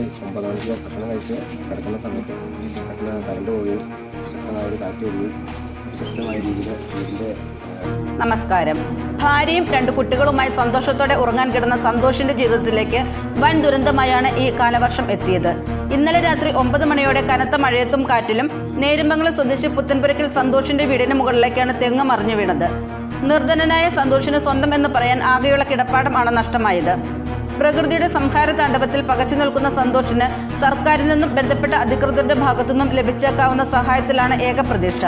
രാത്രി 9 മണിക്ക് ഭക്ഷണം കഴിച്ച് കിടക്കുന്ന സമയത്ത് പെട്ടെന്ന് കറണ്ട് പോവുകയും ശക്തമായ ഒരു കാറ്റ് വരികയും ശക്തമായ രീതിയിൽ വീടിൻ്റെ നമസ്കാരം. ഭാര്യയും 2 കുട്ടികളുമായി സന്തോഷത്തോടെ ഉറങ്ങാൻ കിടന്ന സന്തോഷിന്റെ ജീവിതത്തിലേക്ക് വൻ ദുരന്തമായാണ് ഈ കാലവർഷം എത്തിയത്. ഇന്നലെ രാത്രി 9 മണിയോടെ കനത്ത മഴയത്തും കാറ്റിലും നേരുമംഗലം സ്വദേശി പുത്തൻപുരയ്ക്കൽ സന്തോഷിന്റെ വീടിന് മുകളിലേക്കാണ് തെങ്ങ് മറിഞ്ഞു വീണത്. നിർധനനായ സന്തോഷിന് സ്വന്തം എന്ന് പറയാൻ ആകെയുള്ള കിടപ്പാടം ആണ് നഷ്ടമായത്. പ്രകൃതിയുടെ സംഹാര താണ്ഡവത്തിൽ പകച്ചു നിൽക്കുന്ന സന്തോഷിന് സർക്കാരിൽ നിന്നും ബന്ധപ്പെട്ട അധികൃതരുടെ ഭാഗത്തുനിന്നും ലഭിച്ചേക്കാവുന്ന സഹായത്തിലാണ് ഏക പ്രതീക്ഷ.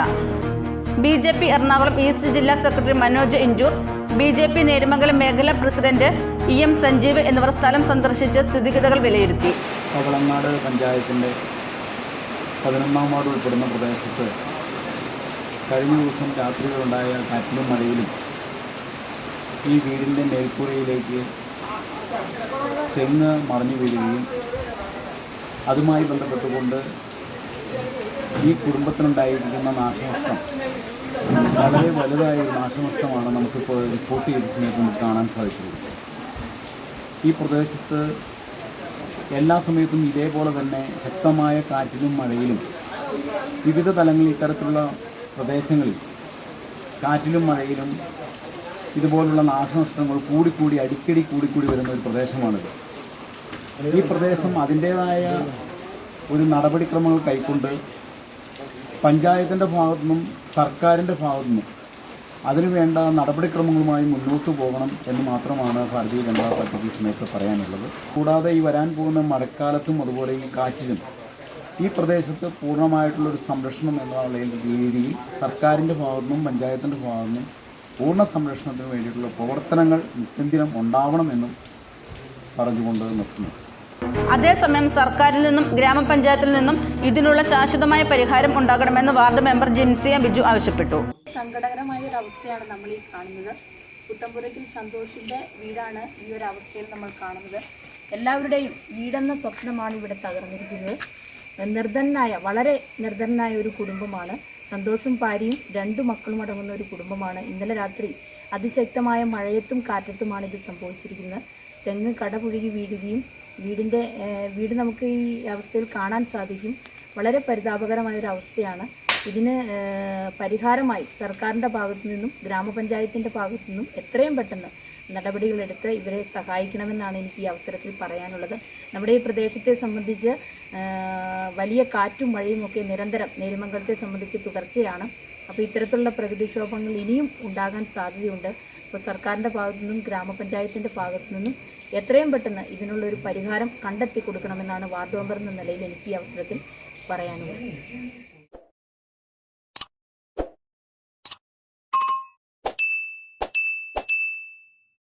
BJP എറണാകുളം ഈസ്റ്റ് ജില്ലാ സെക്രട്ടറി മനോജ് ഇഞ്ചൂർ, BJP നേരുമംഗലം മേഖലാ പ്രസിഡന്റ് EM സഞ്ജീവ് എന്നിവർ സ്ഥലം സന്ദർശിച്ച് സ്ഥിതിഗതികൾ വിലയിരുത്തി. പവളങ്ങാട് പഞ്ചായത്തിൻ്റെ 11-ാം വാർഡ് ഉൾപ്പെടുന്ന പ്രദേശത്ത് കഴിഞ്ഞ ദിവസം രാത്രികളുണ്ടായ കാറ്റിലും മഴയിലും ഈ വീടിൻ്റെ മേൽക്കൂരയിലേക്ക് തെങ്ങ് മറിഞ്ഞു വീഴുകയും അതുമായി ബന്ധപ്പെട്ടുകൊണ്ട് ഈ കുടുംബത്തിനുണ്ടായിരിക്കുന്ന നാശനഷ്ടം വളരെ വലുതായ ഒരു നാശനഷ്ടമാണ് നമുക്കിപ്പോൾ റിപ്പോർട്ട് ചെയ്തിട്ട് നമുക്ക് കാണാൻ സാധിച്ചത്. ഈ പ്രദേശത്ത് എല്ലാ സമയത്തും ഇതേപോലെ തന്നെ ശക്തമായ കാറ്റിലും മഴയിലും വിവിധ തലങ്ങളിൽ ഇത്തരത്തിലുള്ള പ്രദേശങ്ങളിൽ കാറ്റിലും മഴയിലും ഇതുപോലുള്ള നാശനഷ്ടങ്ങൾ അടിക്കടി കൂടിക്കൂടി വരുന്ന ഒരു പ്രദേശമാണിത്. ഈ പ്രദേശം അതിൻ്റേതായ ഒരു നടപടിക്രമങ്ങൾ കൈക്കൊണ്ട് പഞ്ചായത്തിൻ്റെ ഭാഗത്തുനിന്നും സർക്കാരിൻ്റെ ഭാഗത്തുനിന്നും അതിനുവേണ്ട നടപടിക്രമങ്ങളുമായി മുന്നോട്ട് പോകണം എന്ന് മാത്രമാണ് ഭാരതീയ ജനതാ പാർട്ടിക്ക് ഈ സമയത്ത് പറയാനുള്ളത്. കൂടാതെ ഈ വരാൻ പോകുന്ന മഴക്കാലത്തും അതുപോലെ ഈ കാറ്റിലും ഈ പ്രദേശത്ത് പൂർണ്ണമായിട്ടുള്ളൊരു സംരക്ഷണം എന്നുള്ള രീതിയിൽ സർക്കാരിൻ്റെ ഭാഗത്തുനിന്നും പഞ്ചായത്തിൻ്റെ ഭാഗത്തുനിന്നും പൂർണ്ണ സംരക്ഷണത്തിന് വേണ്ടിയിട്ടുള്ള പ്രവർത്തനങ്ങൾ നിത്യദിനം ഉണ്ടാവണമെന്നും പറഞ്ഞുകൊണ്ട് നിർത്തുന്നു. അതേസമയം സർക്കാരിൽ നിന്നും ഗ്രാമപഞ്ചായത്തിൽ നിന്നും ഇതിനുള്ള ശാശ്വതമായ പരിഹാരം ഉണ്ടാകണമെന്ന് വാർഡ് മെമ്പർ ജിൻസിയ ബിജു ആവശ്യപ്പെട്ടു. സങ്കടകരമായ ഒരു അവസ്ഥയാണ് നമ്മൾ ഈ കാണുന്നത്. പുത്തൻപുരയ്ക്കൽ സന്തോഷിന്റെ വീടാണ് ഈ ഒരു അവസ്ഥയിൽ നമ്മൾ കാണുന്നത്. എല്ലാവരുടെയും വീടെന്ന സ്വപ്നമാണ് ഇവിടെ തകർന്നിരിക്കുന്നത്. വളരെ നിർധനനായ ഒരു കുടുംബമാണ്. സന്തോഷും ഭാര്യയും 2 മക്കളും അടങ്ങുന്ന ഒരു കുടുംബമാണ്. ഇന്നലെ രാത്രി അതിശക്തമായ മഴയത്തും കാറ്റത്തുമാണ് ഇത് സംഭവിച്ചിരിക്കുന്നത്. തെങ്ങ് കടപുഴകി വീഴുകയും വീട് നമുക്ക് ഈ അവസ്ഥയിൽ കാണാൻ സാധിക്കും. വളരെ പരിതാപകരമായൊരു അവസ്ഥയാണ്. ഇതിന് പരിഹാരമായി സർക്കാരിൻ്റെ ഭാഗത്തു നിന്നും ഗ്രാമപഞ്ചായത്തിൻ്റെ ഭാഗത്തു നിന്നും എത്രയും പെട്ടെന്ന് നടപടികളെടുത്ത് ഇവരെ സഹായിക്കണമെന്നാണ് എനിക്ക് ഈ അവസരത്തിൽ പറയാനുള്ളത്. നമ്മുടെ ഈ പ്രദേശത്തെ സംബന്ധിച്ച് വലിയ കാറ്റും മഴയും ഒക്കെ നിരന്തരം നേരുമംഗലത്തെ സംബന്ധിച്ച് തുടർച്ചയാണ്. അപ്പോൾ ഇത്തരത്തിലുള്ള പ്രകൃതിക്ഷോഭങ്ങൾ ഇനിയും ഉണ്ടാകാൻ സാധ്യതയുണ്ട്. അപ്പോൾ സർക്കാരിൻ്റെ ഭാഗത്തു നിന്നും ഗ്രാമപഞ്ചായത്തിൻ്റെ ഭാഗത്തു നിന്നും എത്രയും പെട്ടെന്ന് ഇതിനുള്ളൊരു പരിഹാരം കണ്ടെത്തി കൊടുക്കണമെന്നാണ് വാർഡ് മെമ്പർ എന്ന നിലയിൽ എനിക്ക് ഈ അവസരത്തിൽ പറയാനുള്ളത്.